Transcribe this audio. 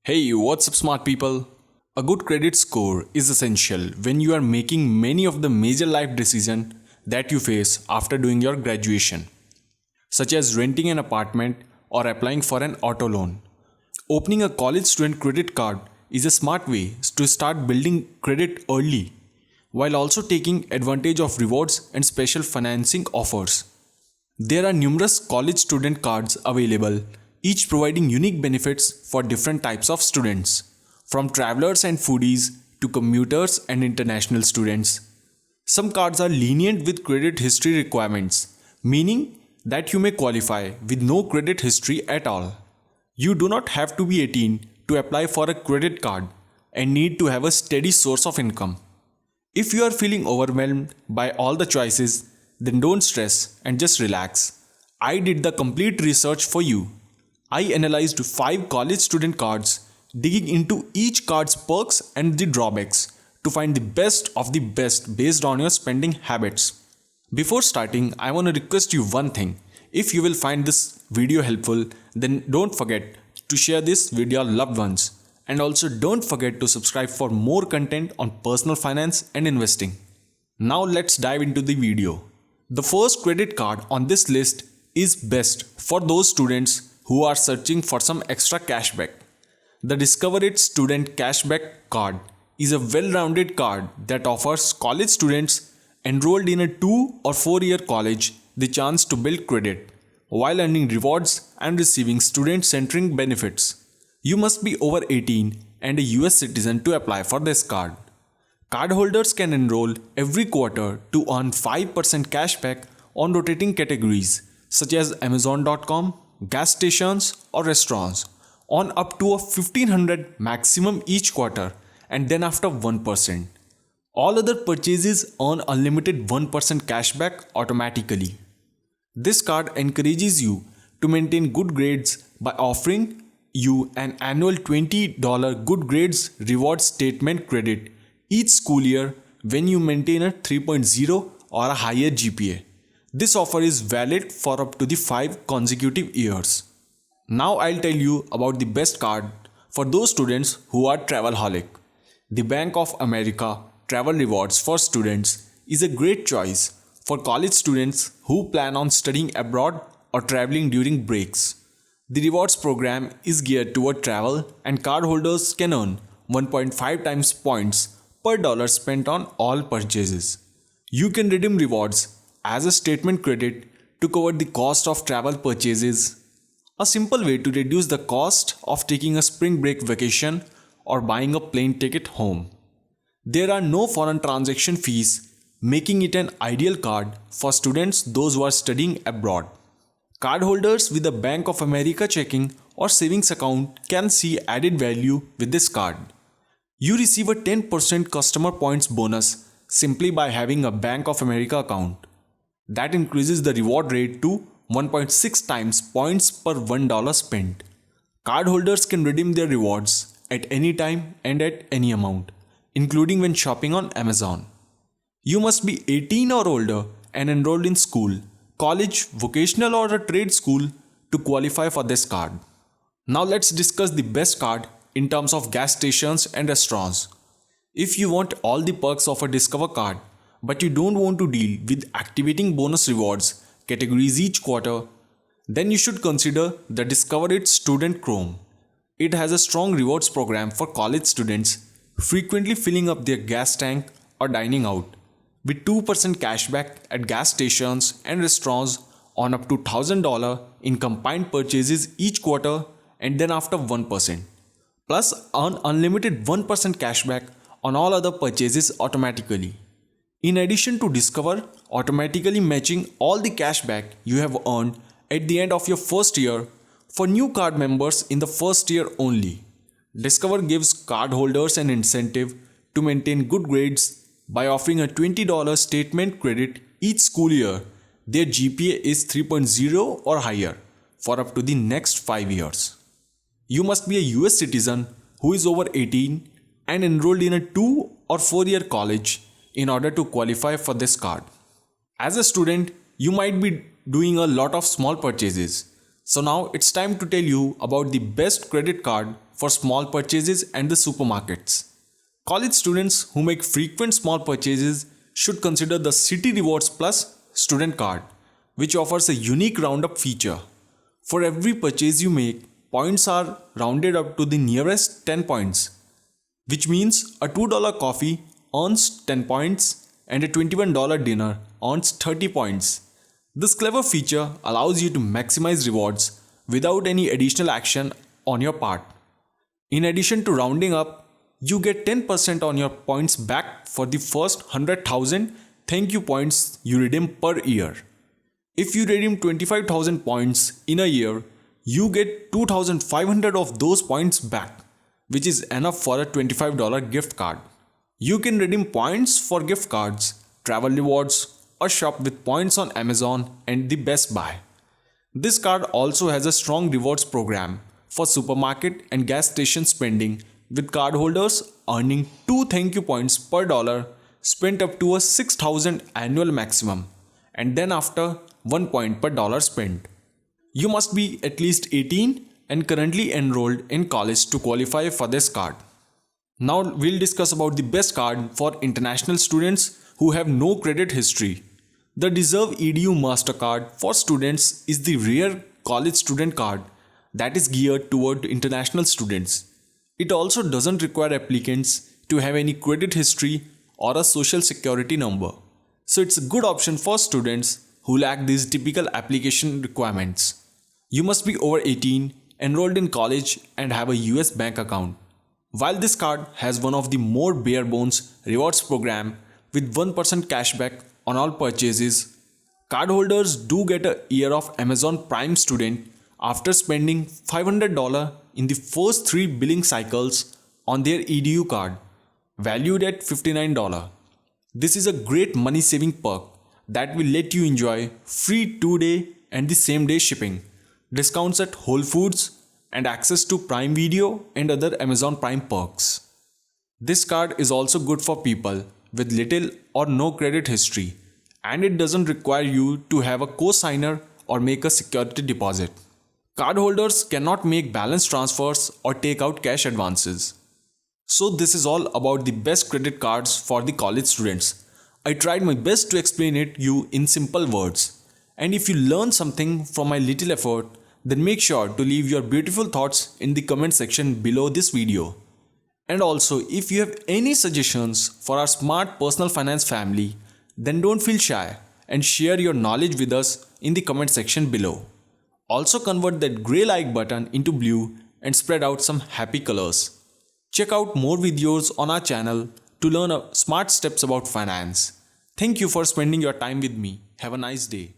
Hey, what's up, smart people? A good credit score is essential when you are making many of the major life decisions that you face after doing your graduation, such as renting an apartment or applying for an auto loan. Opening a college student credit card is a smart way to start building credit early while also taking advantage of rewards and special financing offers. There are numerous college student cards available, each providing unique benefits for different types of students, from travelers and foodies to commuters and international students. Some cards are lenient with credit history requirements, meaning that you may qualify with no credit history at all. You do not have to be 18 to apply for a credit card and need to have a steady source of income. If you are feeling overwhelmed by all the choices, then don't stress and just relax. I did the complete research for you. I analyzed 5 college student cards, digging into each card's perks and the drawbacks to find the best of the best based on your spending habits. Before starting, I want to request you one thing. If you will find this video helpful, then don't forget to share this with your loved ones. And also don't forget to subscribe for more content on personal finance and investing. Now let's dive into the video. The first credit card on this list is best for those students who are searching for some extra cashback. The Discover It Student Cashback Card is a well-rounded card that offers college students enrolled in a 2 or 4-year college the chance to build credit while earning rewards and receiving student-centering benefits. You must be over 18 and a US citizen to apply for this card. Cardholders can enroll every quarter to earn 5% cashback on rotating categories such as Amazon.com, gas stations, or restaurants on up to a 1500 maximum each quarter and then after 1%. All other purchases earn unlimited 1% cashback automatically. This card encourages you to maintain good grades by offering you an annual $20 good grades reward statement credit each school year when you maintain a 3.0 or a higher GPA. This offer is valid for up to the 5 consecutive years. Now I'll tell you about the best card for those students who are travelholic. The Bank of America Travel Rewards for Students is a great choice for college students who plan on studying abroad or traveling during breaks. The rewards program is geared toward travel, and cardholders can earn 1.5 times points per dollar spent on all purchases. You can redeem rewards as a statement credit to cover the cost of travel purchases. A simple way to reduce the cost of taking a spring break vacation or buying a plane ticket home. There are no foreign transaction fees, making it an ideal card for students those who are studying abroad. Cardholders with a Bank of America checking or savings account can see added value with this card. You receive a 10% customer points bonus simply by having a Bank of America account. That increases the reward rate to 1.6 times points per $1 spent. Cardholders can redeem their rewards at any time and at any amount, including when shopping on Amazon. You must be 18 or older and enrolled in school, college, vocational, or a trade school to qualify for this card. Now let's discuss the best card in terms of gas stations and restaurants. If you want all the perks of a Discover card, but you don't want to deal with activating bonus rewards categories each quarter, then you should consider the Discover It Student Chrome. It has a strong rewards program for college students frequently filling up their gas tank or dining out, with 2% cashback at gas stations and restaurants on up to $1,000 in combined purchases each quarter and then after 1%. Plus earn unlimited 1% cashback on all other purchases automatically. In addition to Discover automatically matching all the cashback you have earned at the end of your first year for new card members in the first year only. Discover gives cardholders an incentive to maintain good grades by offering a $20 statement credit each school year. Their GPA is 3.0 or higher for up to the next 5 years. You must be a US citizen who is over 18 and enrolled in a 2 or 4-year college in order to qualify for this card. As a student, you might be doing a lot of small purchases. So now it's time to tell you about the best credit card for small purchases and the supermarkets. College students who make frequent small purchases should consider the City Rewards Plus student card, which offers a unique roundup feature. For every purchase you make, points are rounded up to the nearest 10 points, which means a $2 coffee earns 10 points and a $21 dinner earns 30 points. This clever feature allows you to maximize rewards without any additional action on your part. In addition to rounding up, you get 10% on your points back for the first 100,000 thank you points you redeem per year. If you redeem 25,000 points in a year, you get 2,500 of those points back, which is enough for a $25 gift card. You can redeem points for gift cards, travel rewards, or shop with points on Amazon and the Best Buy. This card also has a strong rewards program for supermarket and gas station spending, with cardholders earning 2 thank you points per dollar spent up to a 6,000 annual maximum, and then after 1 point per dollar spent. You must be at least 18 and currently enrolled in college to qualify for this card. Now we'll discuss about the best card for international students who have no credit history. The Deserve EDU MasterCard for students is the rare college student card that is geared toward international students. It also doesn't require applicants to have any credit history or a social security number. So it's a good option for students who lack these typical application requirements. You must be over 18, enrolled in college, and have a US bank account. While this card has one of the more bare bones rewards program with 1% cashback on all purchases, cardholders do get a year of Amazon Prime student after spending $500 in the first 3 billing cycles on their EDU card, valued at $59. This is a great money saving perk that will let you enjoy free 2-day and the same day shipping, discounts at Whole Foods, and access to Prime Video and other Amazon Prime perks. This card is also good for people with little or no credit history, and it doesn't require you to have a co-signer or make a security deposit. Cardholders cannot make balance transfers or take out cash advances. So this is all about the best credit cards for the college students. I tried my best to explain it you in simple words. And if you learned something from my little effort, then make sure to leave your beautiful thoughts in the comment section below this video. And also, if you have any suggestions for our smart personal finance family, then don't feel shy and share your knowledge with us in the comment section below. Also convert that grey like button into blue and spread out some happy colors. Check out more videos on our channel to learn smart steps about finance. Thank you for spending your time with me. Have a nice day.